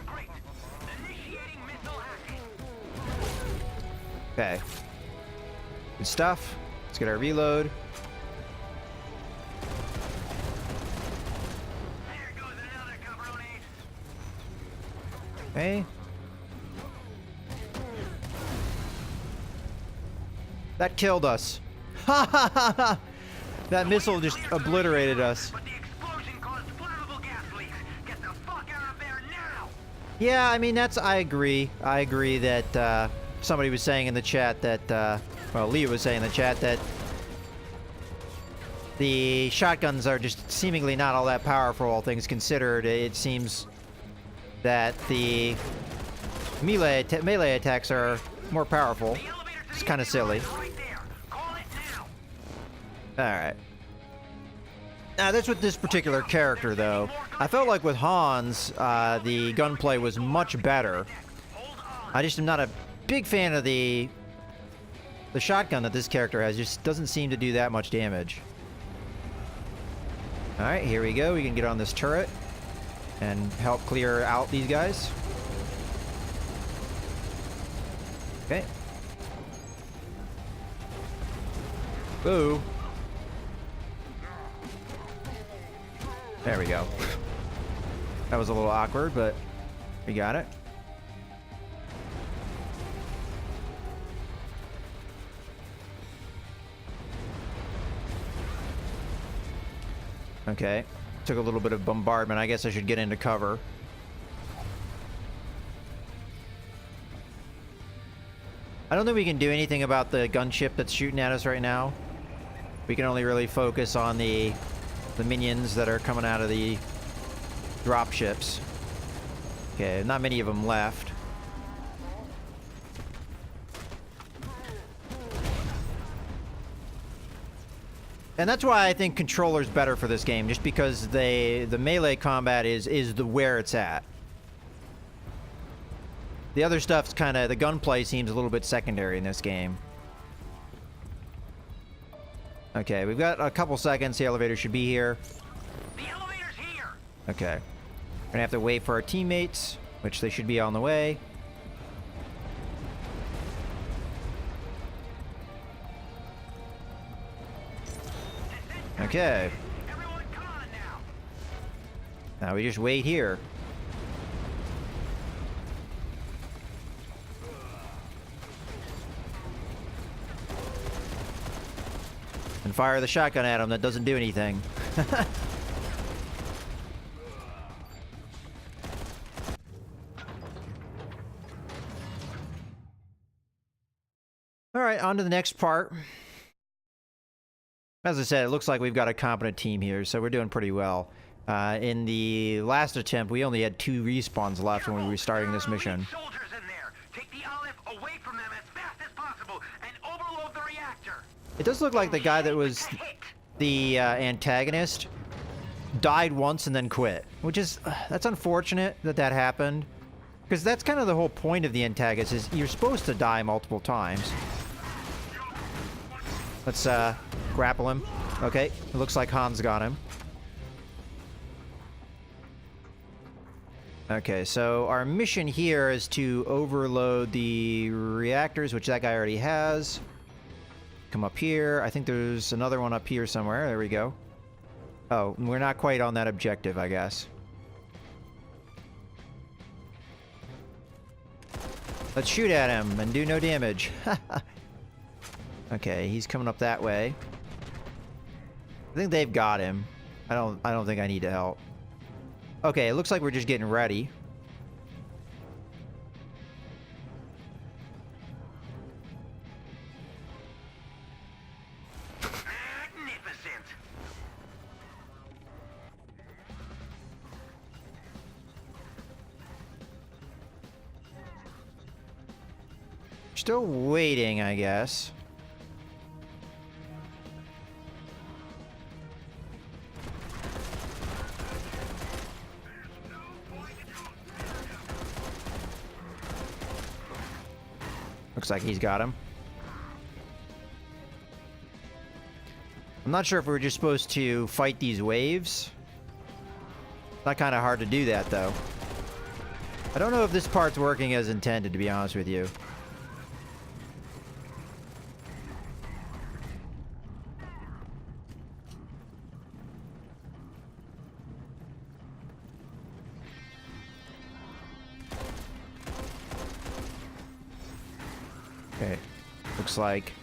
Great. Initiating missile hacking. Okay. Good stuff. Let's get our reload. There goes another cabroni. Okay. That killed us. Ha ha ha ha! That missile just obliterated us. But the explosion caused flammable gas leaks. Get the fuck out of there now. Yeah, I mean, I agree. I agree that somebody was saying in the chat that, well, Leah was saying in the chat that the shotguns are just seemingly not all that powerful, all things considered. It seems that the melee attacks are more powerful. The elevator to It's the kind of engine silly. line's right there. Call it now. Alright. Now, that's with this particular character, though. I felt like with Hans, the gunplay was much better. Hold on. I just am not a big fan of the shotgun that this character has. Just doesn't seem to do that much damage. Alright, here we go. We can get on this turret and help clear out these guys. Okay. Boo. There we go. That was a little awkward, but we got it. Okay. Took a little bit of bombardment. I guess I should get into cover. I don't think we can do anything about the gunship that's shooting at us right now. We can only really focus on the minions that are coming out of the drop ships. Okay, not many of them left. And that's why I think controller's better for this game, just because the melee combat is where it's at. The other stuff's kind of, the gunplay seems a little bit secondary in this game. Okay, we've got a couple seconds. The elevator should be here. The elevator's here. Okay. We're gonna have to wait for our teammates, which they should be on the way. Okay. Everyone, come on now. Now we just wait here. And fire the shotgun at him. That doesn't do anything. All right, on to the next part. As I said, it looks like we've got a competent team here, so we're doing pretty well. In the last attempt, we only had 2 respawns left when we were starting this mission. Soldiers in there. Take the Olive away from them as fast as possible and overload the reactor. It does look like the guy that was Hit. the antagonist died once and then quit, which is that's unfortunate that that happened, because that's kind of the whole point of the antagonist, is you're supposed to die multiple times. Let's grapple him. Okay, it looks like Hans got him. Okay, so our mission here is to overload the reactors, which that guy already has. Come up here. I think there's another one up here somewhere. There we go. Oh, we're not quite on that objective, I guess. Let's shoot at him and do no damage. Okay, he's coming up that way. I think they've got him. I don't think I need to help. Okay, it looks like we're just getting ready. Magnificent. Still waiting, I guess. Looks like he's got him. I'm not sure if we're just supposed to fight these waves. It's not kind of hard to do that, though. I don't know if this part's working as intended, to be honest with you. Okay, looks like...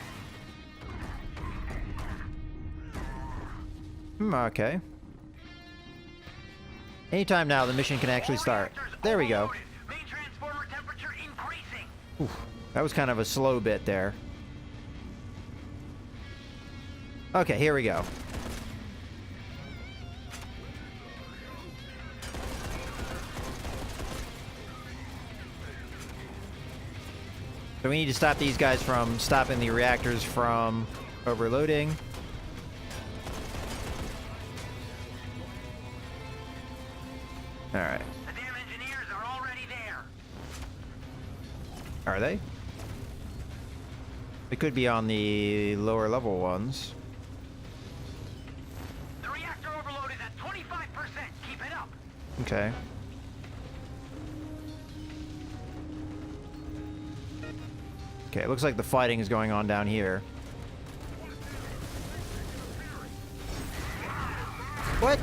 okay. Anytime now, the mission can actually start. There we go. Main transformer temperature increasing. Oof, that was kind of a slow bit there. Okay, here we go. So we need to stop these guys from stopping the reactors from overloading. Alright. The damn engineers are already there. Are they? They could be on the lower level ones. The reactor overload is at 25%. Keep it up. Okay. Okay, it looks like the fighting is going on down here. What?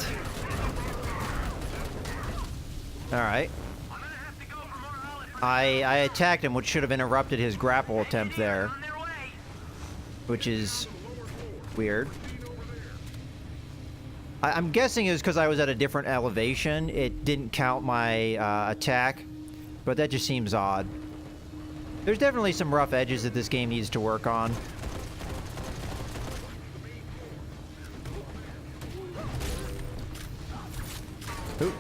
Alright. I'm gonna have to go for more olive for I attacked him, which should have interrupted his grapple attempt there, on their way. which is weird. I'm guessing it's because I was at a different elevation. It didn't count my attack, but that just seems odd. There's definitely some rough edges that this game needs to work on. Ooh.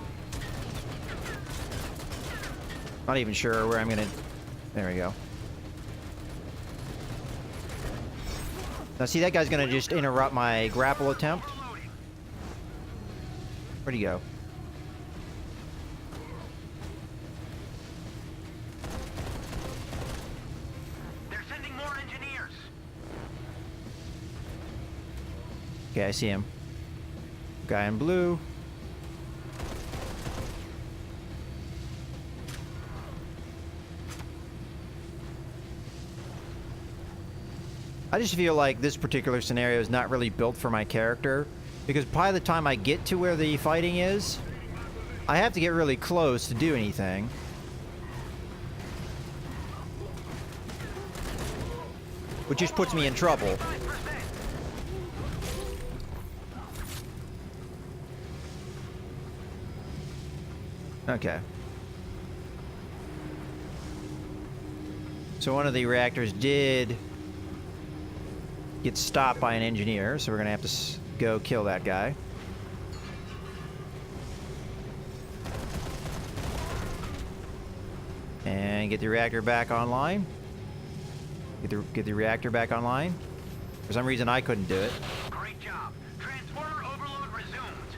Not even sure where I'm gonna... There we go. Now see, that guy's gonna just interrupt my grapple attempt. Where'd he go? They're sending more engineers. Okay, I see him. Guy in blue. I just feel like this particular scenario is not really built for my character, because by the time I get to where the fighting is, I have to get really close to do anything. Which just puts me in trouble. Okay. So one of the reactors did get stopped by an engineer, so we're gonna have to go kill that guy. And get the reactor back online. Get the reactor back online. For some reason I couldn't do it. Great job. Transformer overload resumed.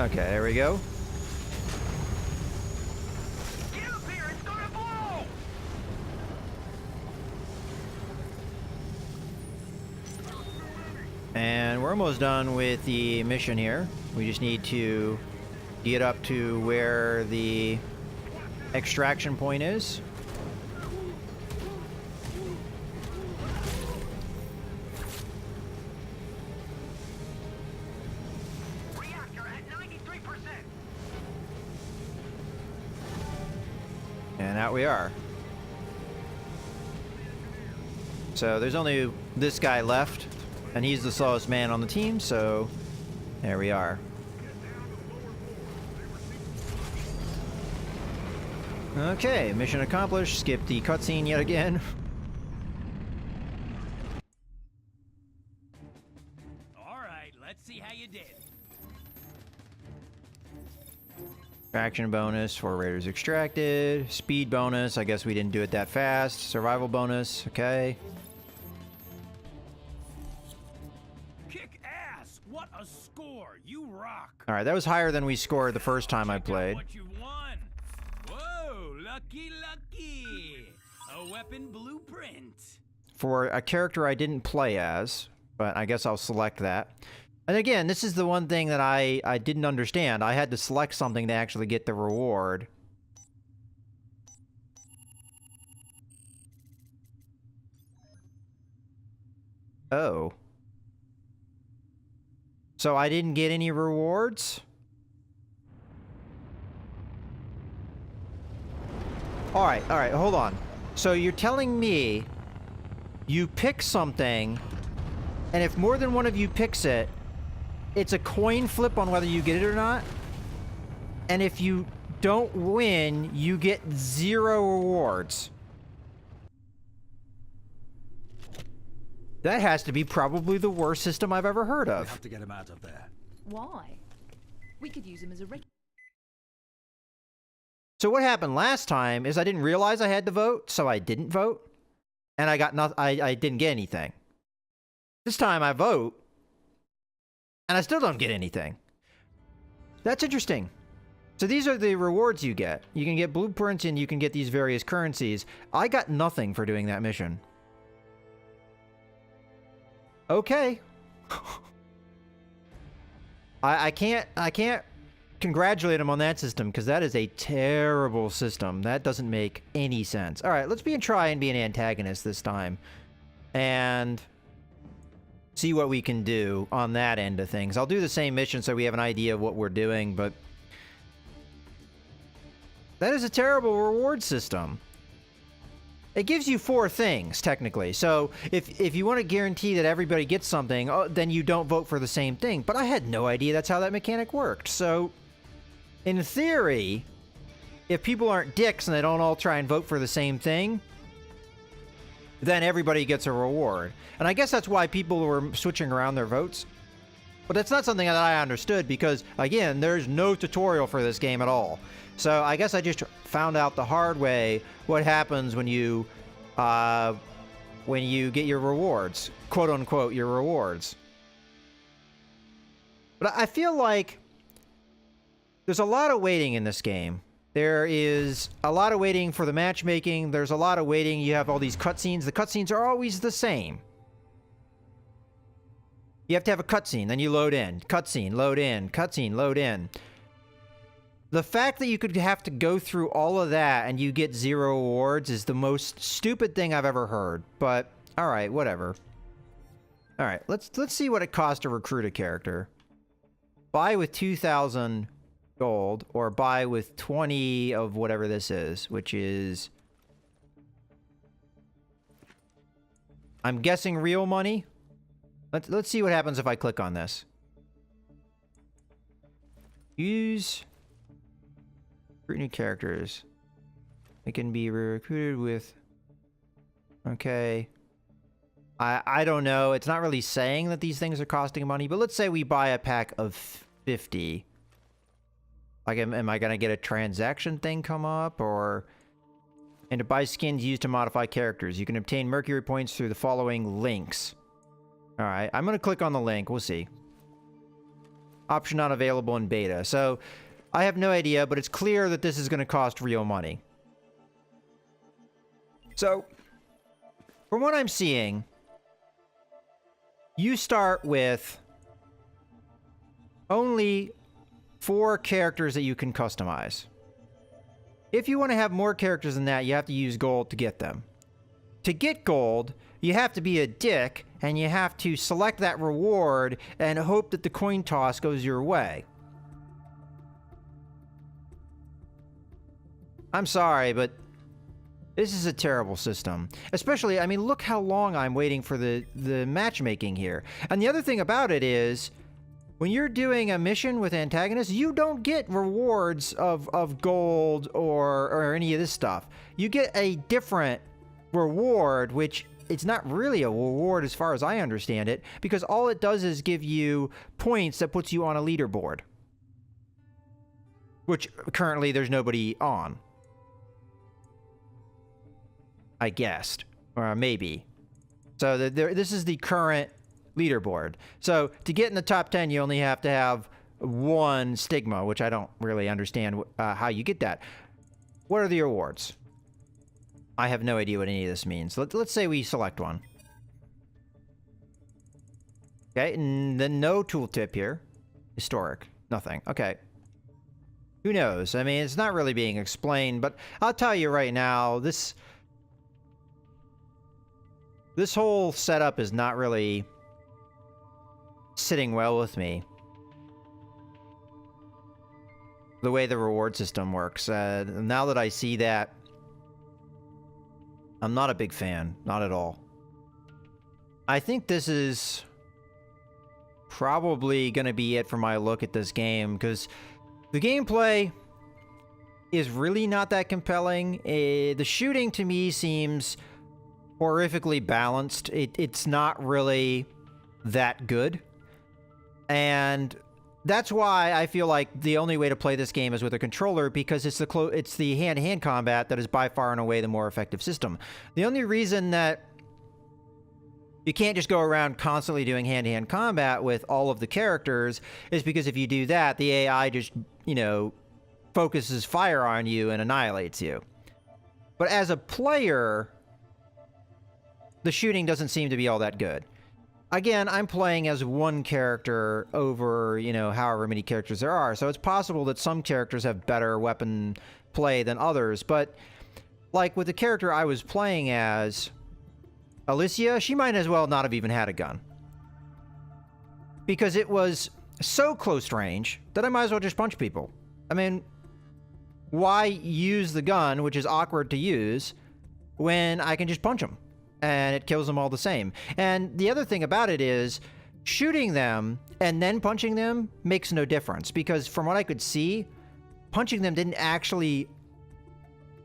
Okay, there we go. Get up here! It's gonna blow! And we're almost done with the mission here. We just need to get up to where the extraction point is. Reactor at 93%. And out we are. So there's only this guy left, and he's the slowest man on the team, so there we are. Okay, mission accomplished. Skip the cutscene yet again. All right, let's see how you did. Action bonus for Raiders extracted. Speed bonus. I guess we didn't do it that fast. Survival bonus. Okay. Kick ass! What a score! You rock! All right, that was higher than we scored the first time I Check out played. what you won! Whoa, lucky, lucky! A weapon blueprint. For a character I didn't play as, but I guess I'll select that. And again, this is the one thing that I didn't understand. I had to select something to actually get the reward. Oh. So I didn't get any rewards? Alright, hold on. So you're telling me you pick something, and if more than one of you picks it, it's a coin flip on whether you get it or not? And if you don't win, you get 0 rewards. That has to be probably the worst system I've ever heard We of. have to get him out of there. Why? We could use him as a rig. So what happened last time is I didn't realize I had to vote, so I didn't vote. And I got nothing. I didn't get anything. This time I vote, and I still don't get anything. That's interesting. So these are the rewards you get. You can get blueprints and you can get these various currencies. I got nothing for doing that mission. Okay. I can't congratulate him on that system, because that is a terrible system. That doesn't make any sense. All right, let's try and be an antagonist this time. And see what we can do on that end of things. I'll do the same mission so we have an idea of what we're doing, but that is a terrible reward system. It gives you 4 things, technically. So if you want to guarantee that everybody gets something, then you don't vote for the same thing. But I had no idea that's how that mechanic worked. So in theory, if people aren't dicks and they don't all try and vote for the same thing, then everybody gets a reward. And I guess that's why people were switching around their votes. But that's not something that I understood, because, again, there's no tutorial for this game at all. So I guess I just found out the hard way what happens when you get your rewards. Quote unquote, your rewards. But I feel like there's a lot of waiting in this game. There is a lot of waiting for the matchmaking. There's a lot of waiting. You have all these cutscenes. The cutscenes are always the same. You have to have a cutscene, then you load in. Cutscene, load in. Cutscene, load in. The fact that you could have to go through all of that and you get 0 rewards is the most stupid thing I've ever heard. But, alright, whatever. Alright, let's see what it costs to recruit a character. Buy with 2,000 gold, or buy with 20 of whatever this is, which is, I'm guessing, real money. Let's see what happens if I click on this. Use recruit new characters. It can be recruited with, okay, I don't know. It's not really saying that these things are costing money, but let's say we buy a pack of 50. Like, am I going to get a transaction thing come up, or... And to buy skins used to modify characters. You can obtain Mercury points through the following links. Alright, I'm going to click on the link. We'll see. Option not available in beta. So I have no idea, but it's clear that this is going to cost real money. So from what I'm seeing, you start with only 4 characters that you can customize. If you want to have more characters than that, you have to use gold to get them. To get gold, you have to be a dick, and you have to select that reward and hope that the coin toss goes your way. I'm sorry, but this is a terrible system. Especially, I mean, look how long I'm waiting for the matchmaking here. And the other thing about it is, when you're doing a mission with antagonists, you don't get rewards of gold or any of this stuff. You get a different reward, which it's not really a reward as far as I understand it, because all it does is give you points that puts you on a leaderboard. Which currently there's nobody on. I guessed. Or maybe. So this is the current leaderboard. So to get in the top 10, you only have to have 1 stigma, which I don't really understand how you get that. What are the awards? I have no idea what any of this means. Let's say we select one. Okay, and then no tooltip here. Historic. Nothing. Okay. Who knows? I mean, it's not really being explained, but I'll tell you right now, this whole setup is not really sitting well with me. The way the reward system works. Now that I see that, I'm not a big fan. Not at all. I think this is probably going to be it for my look at this game, because the gameplay is really not that compelling. The shooting to me seems horrifically balanced. It's not really that good. And that's why I feel like the only way to play this game is with a controller, because it's the hand-to-hand combat that is by far and away the more effective system. The only reason that you can't just go around constantly doing hand-to-hand combat with all of the characters is because if you do that, the AI just, you know, focuses fire on you and annihilates you. But as a player, the shooting doesn't seem to be all that good. Again, I'm playing as 1 character over, you know, however many characters there are, so it's possible that some characters have better weapon play than others, but like with the character I was playing as, Alicia, she might as well not have even had a gun. Because it was so close range that I might as well just punch people. I mean, why use the gun, which is awkward to use, when I can just punch them? And it kills them all the same. And the other thing about it is, shooting them and then punching them makes no difference. Because from what I could see, punching them didn't actually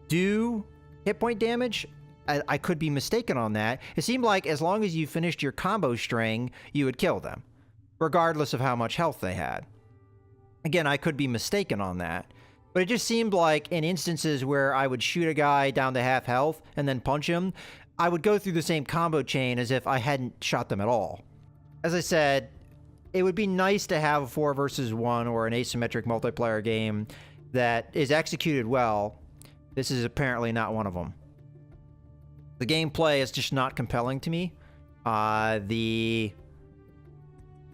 do hit point damage. I could be mistaken on that. It seemed like as long as you finished your combo string, you would kill them, regardless of how much health they had. Again, I could be mistaken on that. But it just seemed like in instances where I would shoot a guy down to half health and then punch him, I would go through the same combo chain as if I hadn't shot them at all. As I said, it would be nice to have a 4 versus 1 or an asymmetric multiplayer game that is executed well. This is apparently not one of them. The gameplay is just not compelling to me. The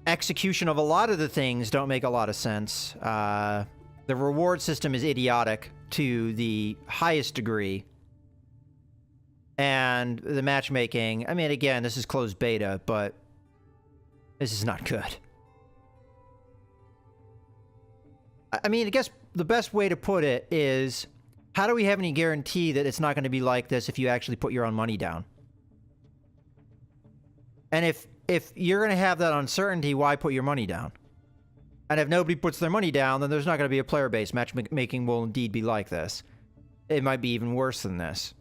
execution of a lot of the things don't make a lot of sense. The reward system is idiotic to the highest degree. And the matchmaking, I mean, again, this is closed beta, but this is not good. I mean, I guess the best way to put it is, how do we have any guarantee that it's not going to be like this if you actually put your own money down? And if you're going to have that uncertainty, why put your money down? And if nobody puts their money down, then there's not going to be a player base. Matchmaking will indeed be like this. It might be even worse than this.